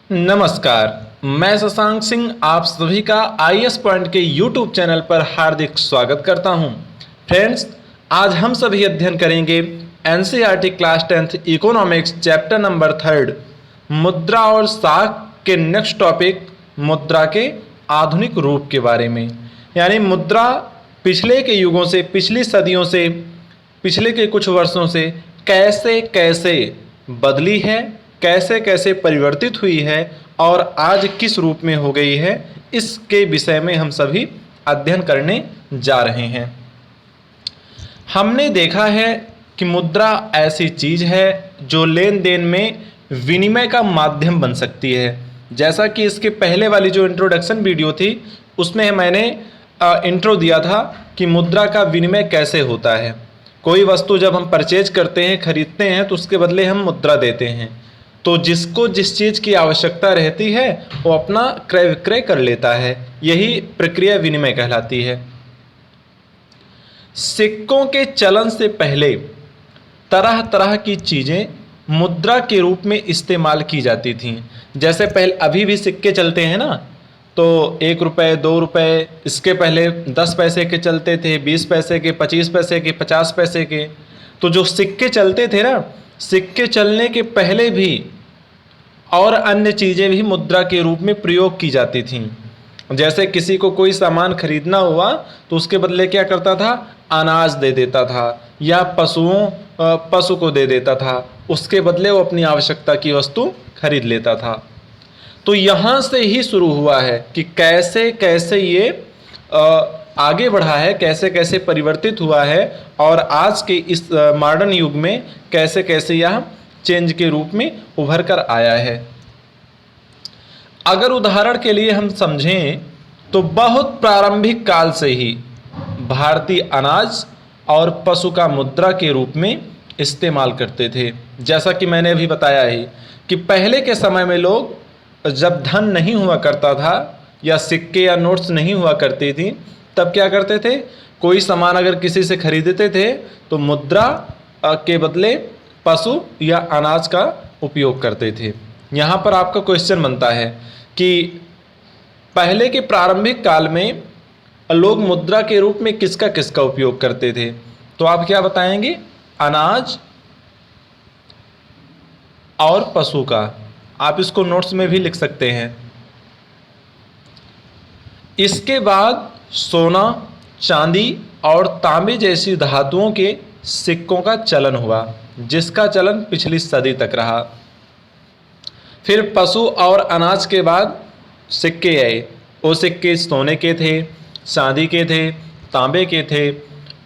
नमस्कार। मैं शशांक सिंह आप सभी का आईएएस पॉइंट के यूट्यूब चैनल पर हार्दिक स्वागत करता हूं। फ्रेंड्स, आज हम सभी अध्ययन करेंगे NCERT class 10th economics chapter number 3 मुद्रा और साख के नेक्स्ट टॉपिक मुद्रा के आधुनिक रूप के बारे में। यानी मुद्रा पिछले के युगों से, पिछली सदियों से, पिछले के कुछ वर्षों से कैसे कैसे बदली है, कैसे कैसे परिवर्तित हुई है और आज किस रूप में हो गई है, इसके विषय में हम सभी अध्ययन करने जा रहे हैं। हमने देखा है कि मुद्रा ऐसी चीज है जो लेन देन में विनिमय का माध्यम बन सकती है। जैसा कि इसके पहले वाली जो इंट्रोडक्शन वीडियो थी उसमें मैंने इंट्रो दिया था कि मुद्रा का विनिमय कैसे होता है। कोई वस्तु जब हम परचेज करते हैं, खरीदते हैं, तो उसके बदले हम मुद्रा देते हैं। तो जिसको जिस चीज़ की आवश्यकता रहती है वो अपना क्रय विक्रय कर लेता है। यही प्रक्रिया विनिमय कहलाती है। सिक्कों के चलन से पहले तरह तरह की चीज़ें मुद्रा के रूप में इस्तेमाल की जाती थीं। जैसे पहले अभी भी सिक्के चलते हैं ना, तो 1 रुपये, 2 रुपये, इसके पहले 10 पैसे के चलते थे, 20 पैसे के, 25 पैसे के, 50 पैसे के। तो जो सिक्के चलते थे ना, सिक्के चलने के पहले भी और अन्य चीज़ें भी मुद्रा के रूप में प्रयोग की जाती थीं। जैसे किसी को कोई सामान खरीदना हुआ तो उसके बदले क्या करता था, अनाज दे देता था या पशु को दे देता था, उसके बदले वो अपनी आवश्यकता की वस्तु खरीद लेता था। तो यहाँ से ही शुरू हुआ है कि कैसे कैसे ये आगे बढ़ा है, कैसे कैसे परिवर्तित हुआ है और आज के इस मॉडर्न युग में कैसे कैसे यह चेंज के रूप में उभर कर आया है। अगर उदाहरण के लिए हम समझें तो बहुत प्रारंभिक काल से ही भारतीय अनाज और पशु का मुद्रा के रूप में इस्तेमाल करते थे। जैसा कि मैंने अभी बताया ही कि पहले के समय में लोग जब धन नहीं हुआ करता था या सिक्के या नोट्स नहीं हुआ करती थी, तब क्या करते थे, कोई सामान अगर किसी से खरीदते थे तो मुद्रा के बदले पशु या अनाज का उपयोग करते थे। यहाँ पर आपका क्वेश्चन बनता है कि पहले के प्रारंभिक काल में लोग मुद्रा के रूप में किसका किसका उपयोग करते थे, तो आप क्या बताएंगे, अनाज और पशु का। आप इसको नोट्स में भी लिख सकते हैं। इसके बाद सोना, चांदी और तांबे जैसी धातुओं के सिक्कों का चलन हुआ, जिसका चलन पिछली सदी तक रहा। फिर पशु और अनाज के बाद सिक्के आए। वो सिक्के सोने के थे, चांदी के थे, तांबे के थे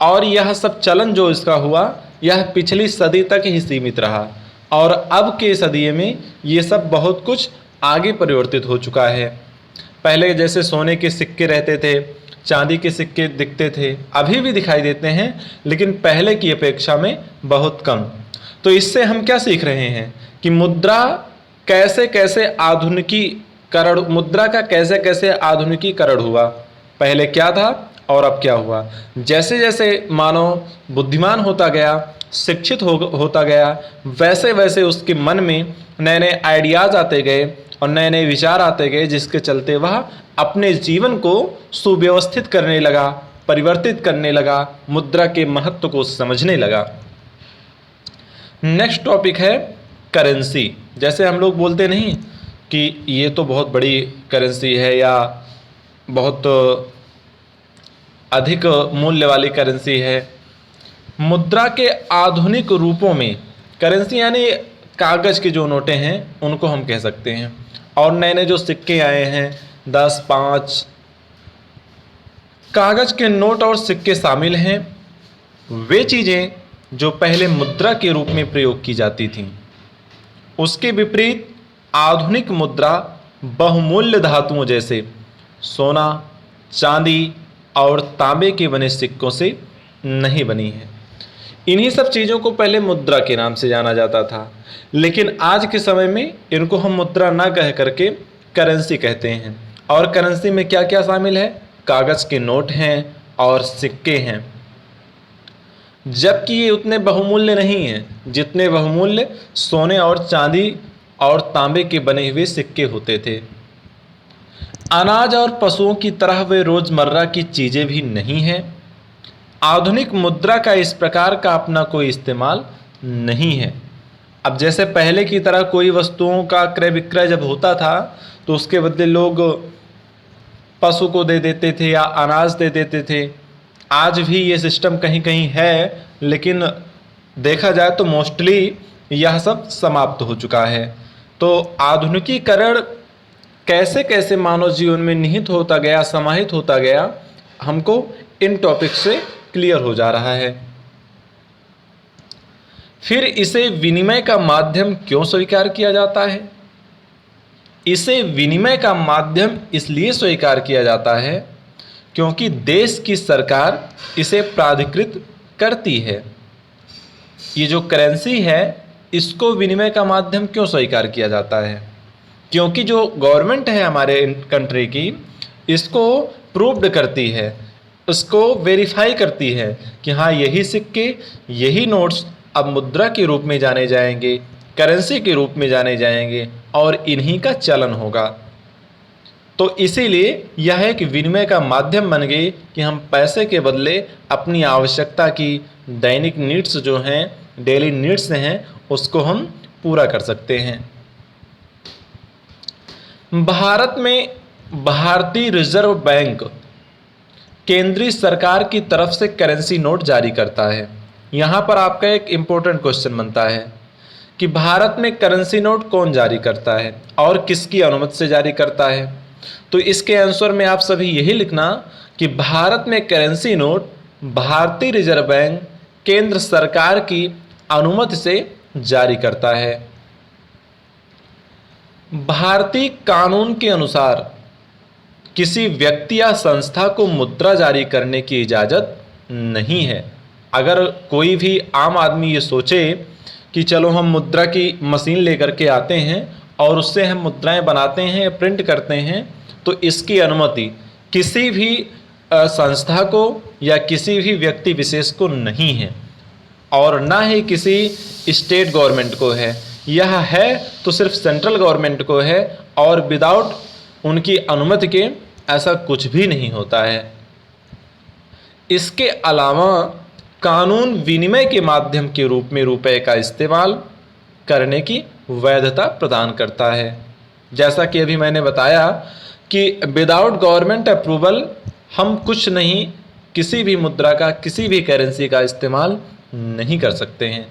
और यह सब चलन जो इसका हुआ यह पिछली सदी तक ही सीमित रहा और अब के सदी में ये सब बहुत कुछ आगे परिवर्तित हो चुका है। पहले जैसे सोने के सिक्के रहते थे, चांदी के सिक्के दिखते थे, अभी भी दिखाई देते हैं, लेकिन पहले की अपेक्षा में बहुत कम। तो इससे हम क्या सीख रहे हैं कि मुद्रा कैसे कैसे आधुनिकीकरण, मुद्रा का कैसे कैसे आधुनिकीकरण हुआ। पहले क्या था और अब क्या हुआ। जैसे जैसे मानव बुद्धिमान होता गया, शिक्षित होता गया, वैसे वैसे उसके मन में नए नए आइडियाज़ आते गए और नए नए विचार आते गए, जिसके चलते वह अपने जीवन को सुव्यवस्थित करने लगा, परिवर्तित करने लगा, मुद्रा के महत्व को समझने लगा। नेक्स्ट टॉपिक है करेंसी। जैसे हम लोग बोलते नहीं कि ये तो बहुत बड़ी करेंसी है या बहुत अधिक मूल्य वाली करेंसी है। मुद्रा के आधुनिक रूपों में करेंसी यानी कागज़ के जो नोटें हैं उनको हम कह सकते हैं, और नए नए जो सिक्के आए हैं 10, 5, कागज़ के नोट और सिक्के शामिल हैं। वे चीज़ें जो पहले मुद्रा के रूप में प्रयोग की जाती थीं। उसके विपरीत आधुनिक मुद्रा बहुमूल्य धातुओं जैसे सोना, चांदी और तांबे के बने सिक्कों से नहीं बनी है। इन्हीं सब चीज़ों को पहले मुद्रा के नाम से जाना जाता था, लेकिन आज के समय में इनको हम मुद्रा ना कह करके करेंसी कहते हैं। और करेंसी में क्या क्या शामिल है, कागज़ के नोट हैं और सिक्के हैं। जबकि ये उतने बहुमूल्य नहीं हैं जितने बहुमूल्य सोने और चांदी और तांबे के बने हुए सिक्के होते थे। अनाज और पशुओं की तरह वे रोजमर्रा की चीजें भी नहीं हैं। आधुनिक मुद्रा का इस प्रकार का अपना कोई इस्तेमाल नहीं है। अब जैसे पहले की तरह कोई वस्तुओं का क्रय विक्रय जब होता था तो उसके बदले लोग पशु को दे देते थे या अनाज दे देते थे। आज भी ये सिस्टम कहीं कहीं है, लेकिन देखा जाए तो मोस्टली यह सब समाप्त हो चुका है। तो आधुनिकीकरण कैसे कैसे मानव जीवन में निहित होता गया, समाहित होता गया, हमको इन टॉपिक से क्लियर हो जा रहा है। फिर इसे विनिमय का माध्यम क्यों स्वीकार किया जाता है? इसे विनिमय का माध्यम इसलिए स्वीकार किया जाता है क्योंकि देश की सरकार इसे प्राधिकृत करती है। ये जो करेंसी है इसको विनिमय का माध्यम क्यों स्वीकार किया जाता है? क्योंकि जो गवर्नमेंट है हमारे कंट्री की, इसको प्रूव्ड करती है, उसको वेरीफाई करती है कि हाँ यही सिक्के, यही नोट्स अब मुद्रा के रूप में जाने जाएंगे, करेंसी के रूप में जाने जाएंगे और इन्हीं का चलन होगा। तो इसीलिए यह एक विनिमय का माध्यम बन गई कि हम पैसे के बदले अपनी आवश्यकता की दैनिक नीड्स जो हैं, डेली नीड्स हैं, उसको हम पूरा कर सकते हैं। भारत में भारतीय रिजर्व बैंक केंद्रीय सरकार की तरफ से करेंसी नोट जारी करता है। यहाँ पर आपका एक इम्पोर्टेंट क्वेश्चन बनता है कि भारत में करेंसी नोट कौन जारी करता है और किसकी अनुमति से जारी करता है? तो इसके आंसर में आप सभी यही लिखना कि भारत में करेंसी नोट भारतीय रिजर्व बैंक केंद्र सरकार की अनुमति से जारी करता है। भारतीय कानून के अनुसार किसी व्यक्ति या संस्था को मुद्रा जारी करने की इजाज़त नहीं है। अगर कोई भी आम आदमी ये सोचे कि चलो हम मुद्रा की मशीन लेकर के आते हैं और उससे हम मुद्राएं बनाते हैं, प्रिंट करते हैं, तो इसकी अनुमति किसी भी संस्था को या किसी भी व्यक्ति विशेष को नहीं है और ना ही किसी स्टेट गवर्नमेंट को है। यह है तो सिर्फ सेंट्रल गवर्नमेंट को है और विदाउट उनकी अनुमति के ऐसा कुछ भी नहीं होता है। इसके अलावा कानून विनिमय के माध्यम के रूप में रुपए का इस्तेमाल करने की वैधता प्रदान करता है। जैसा कि अभी मैंने बताया कि विदाउट गवर्नमेंट अप्रूवल हम कुछ नहीं, किसी भी मुद्रा का, किसी भी करेंसी का इस्तेमाल नहीं कर सकते हैं।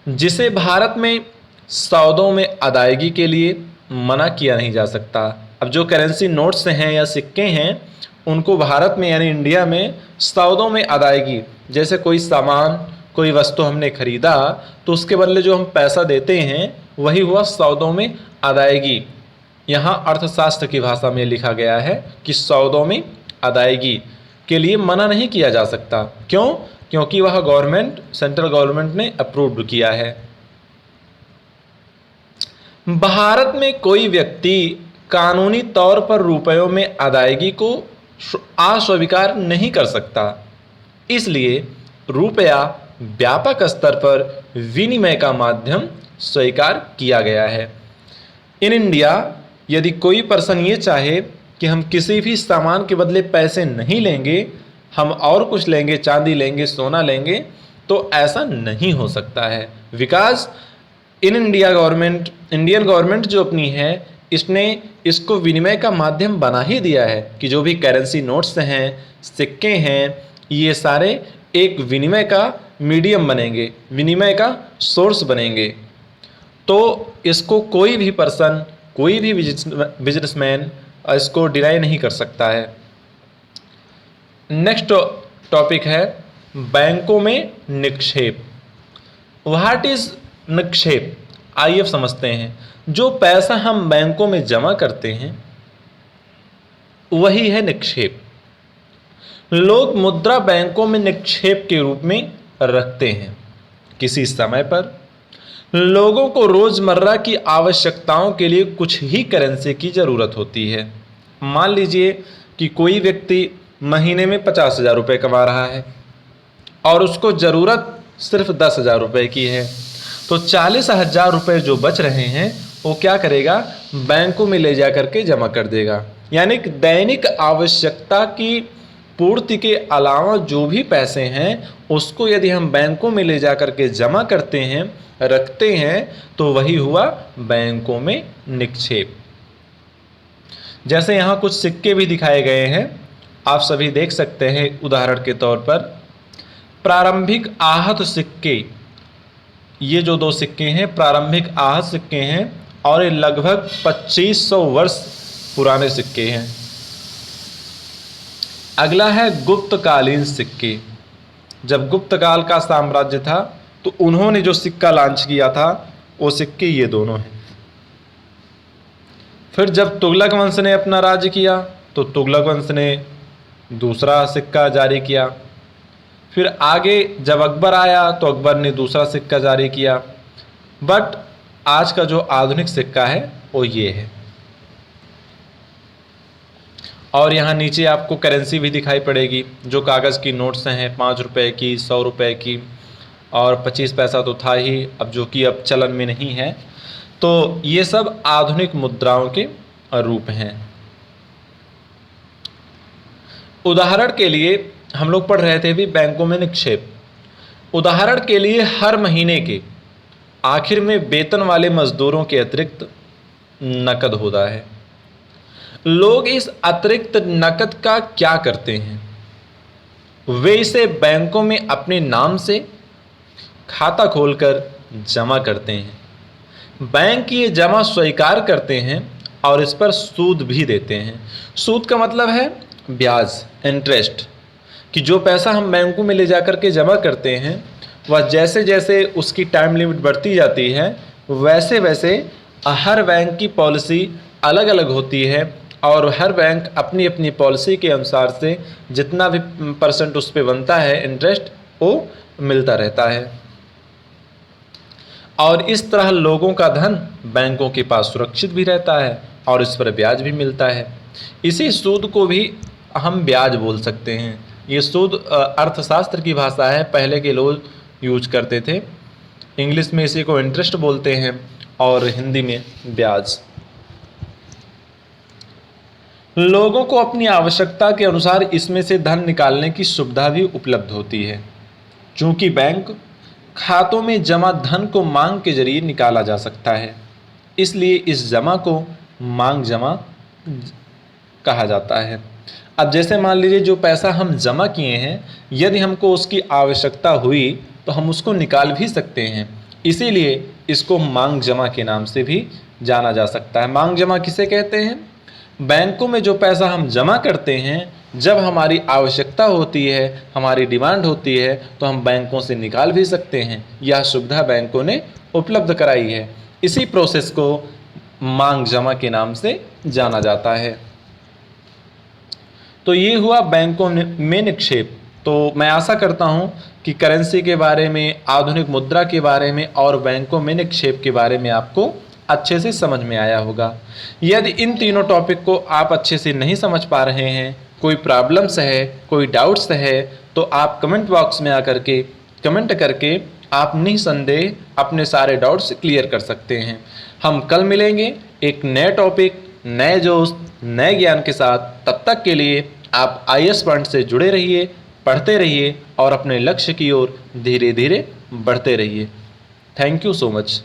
जिसे भारत में सौदों में अदायगी के लिए मना किया नहीं जा सकता। अब जो करेंसी नोट्स हैं या सिक्के हैं उनको भारत में यानी इंडिया में सौदों में अदायगी, जैसे कोई सामान, कोई वस्तु हमने खरीदा तो उसके बदले जो हम पैसा देते हैं वही हुआ सौदों में अदायगी। यहाँ अर्थशास्त्र की भाषा में लिखा गया है कि सौदों में अदायगी के लिए मना नहीं किया जा सकता। क्यों? क्योंकि वह गवर्नमेंट, सेंट्रल गवर्नमेंट ने अप्रूव्ड किया है। भारत में कोई व्यक्ति कानूनी तौर पर रुपयों में अदायगी को अस्वीकार नहीं कर सकता। इसलिए रुपया व्यापक स्तर पर विनिमय का माध्यम स्वीकार किया गया है। इन इंडिया यदि कोई पर्सन ये चाहे कि हम किसी भी सामान के बदले पैसे नहीं लेंगे, हम और कुछ लेंगे, चांदी लेंगे, सोना लेंगे, तो ऐसा नहीं हो सकता है। Because in India government, Indian government जो अपनी है, इसने इसको विनिमय का माध्यम बना ही दिया है कि जो भी करेंसी नोट्स हैं, सिक्के हैं, ये सारे एक विनिमय का मीडियम बनेंगे, विनिमय का सोर्स बनेंगे। तो इसको कोई भी पर्सन, कोई भी बिजनेसमैन इसको डिनाई नहीं कर सकता है। नेक्स्ट टॉपिक है बैंकों में निक्षेप। What is निक्षेप? आइए समझते हैं। जो पैसा हम बैंकों में जमा करते हैं वही है निक्षेप। लोग मुद्रा बैंकों में निक्षेप के रूप में रखते हैं। किसी समय पर लोगों को रोजमर्रा की आवश्यकताओं के लिए कुछ ही करेंसी की जरूरत होती है। मान लीजिए कि कोई व्यक्ति महीने में 50,000 रुपये कमा रहा है और उसको ज़रूरत सिर्फ 10,000 रुपये की है। तो 40,000 रुपये जो बच रहे हैं वो क्या करेगा, बैंकों में ले जा करके जमा कर देगा। यानी कि दैनिक आवश्यकता की पूर्ति के अलावा जो भी पैसे हैं उसको यदि हम बैंकों में ले जा करके जमा करते हैं, रखते हैं, तो वही हुआ बैंकों में निक्षेप। जैसे यहाँ कुछ सिक्के भी दिखाए गए हैं, आप सभी देख सकते हैं। उदाहरण के तौर पर प्रारंभिक आहत सिक्के, ये जो 2 सिक्के हैं प्रारंभिक आहत सिक्के हैं और ये लगभग 2500 वर्ष पुराने सिक्के हैं। अगला है गुप्तकालीन सिक्के। जब गुप्त काल का साम्राज्य था तो उन्होंने जो सिक्का लॉन्च किया था वो सिक्के ये दोनों हैं। फिर जब तुगलक वंश ने अपना राज्य किया तो तुगलक वंश ने दूसरा सिक्का जारी किया। फिर आगे जब अकबर आया तो अकबर ने दूसरा सिक्का जारी किया। बट आज का जो आधुनिक सिक्का है वो ये है। और यहाँ नीचे आपको करेंसी भी दिखाई पड़ेगी, जो कागज़ की नोट्स हैं 5 रुपए की, 100 रुपए की और 25 पैसा तो था ही, अब जो कि अब चलन में नहीं है। तो ये सब आधुनिक मुद्राओं के रूप हैं। उदाहरण के लिए हम लोग पढ़ रहे थे भी बैंकों में निक्षेप। उदाहरण के लिए हर महीने के आखिर में वेतन वाले मजदूरों के अतिरिक्त नकद होता है। लोग इस अतिरिक्त नकद का क्या करते हैं, वे इसे बैंकों में अपने नाम से खाता खोलकर जमा करते हैं। बैंक ये जमा स्वीकार करते हैं और इस पर सूद भी देते हैं। सूद का मतलब है ब्याज, इंटरेस्ट, कि जो पैसा हम बैंकों में ले जाकर के जमा करते हैं वह जैसे जैसे उसकी टाइम लिमिट बढ़ती जाती है वैसे वैसे हर बैंक की पॉलिसी अलग अलग होती है और हर बैंक अपनी अपनी पॉलिसी के अनुसार से जितना भी परसेंट उस पर बनता है इंटरेस्ट वो मिलता रहता है। और इस तरह लोगों का धन बैंकों के पास सुरक्षित भी रहता है और इस पर ब्याज भी मिलता है। इसी सूद को भी हम ब्याज बोल सकते हैं। ये सूद अर्थशास्त्र की भाषा है, पहले के लोग यूज करते थे। इंग्लिश में इसी को इंटरेस्ट बोलते हैं और हिंदी में ब्याज। लोगों को अपनी आवश्यकता के अनुसार इसमें से धन निकालने की सुविधा भी उपलब्ध होती है। चूंकि बैंक खातों में जमा धन को मांग के जरिए निकाला जा सकता है, इसलिए इस जमा को मांग जमा कहा जाता है। अब जैसे मान लीजिए जो पैसा हम जमा किए हैं, यदि हमको उसकी आवश्यकता हुई तो हम उसको निकाल भी सकते हैं, इसीलिए इसको मांग जमा के नाम से भी जाना जा सकता है। मांग जमा किसे कहते हैं? बैंकों में जो पैसा हम जमा करते हैं, जब हमारी आवश्यकता होती है, हमारी डिमांड होती है तो हम बैंकों से निकाल भी सकते हैं। यह सुविधा बैंकों ने उपलब्ध कराई है। इसी प्रोसेस को मांग जमा के नाम से जाना जाता है। तो ये हुआ बैंकों में निक्षेप। तो मैं आशा करता हूँ कि करेंसी के बारे में, आधुनिक मुद्रा के बारे में और बैंकों में निक्षेप के बारे में आपको अच्छे से समझ में आया होगा। यदि इन तीनों टॉपिक को आप अच्छे से नहीं समझ पा रहे हैं, कोई प्रॉब्लम्स है, कोई डाउट्स है, तो आप कमेंट बॉक्स में आकर के कमेंट करके आप निसंदेह अपने सारे डाउट्स क्लियर कर सकते हैं। हम कल मिलेंगे एक नए टॉपिक, नए जोश, नए ज्ञान के साथ। तब तक के लिए आप IAS पॉइंट से जुड़े रहिए, पढ़ते रहिए और अपने लक्ष्य की ओर धीरे धीरे बढ़ते रहिए। Thank you so much.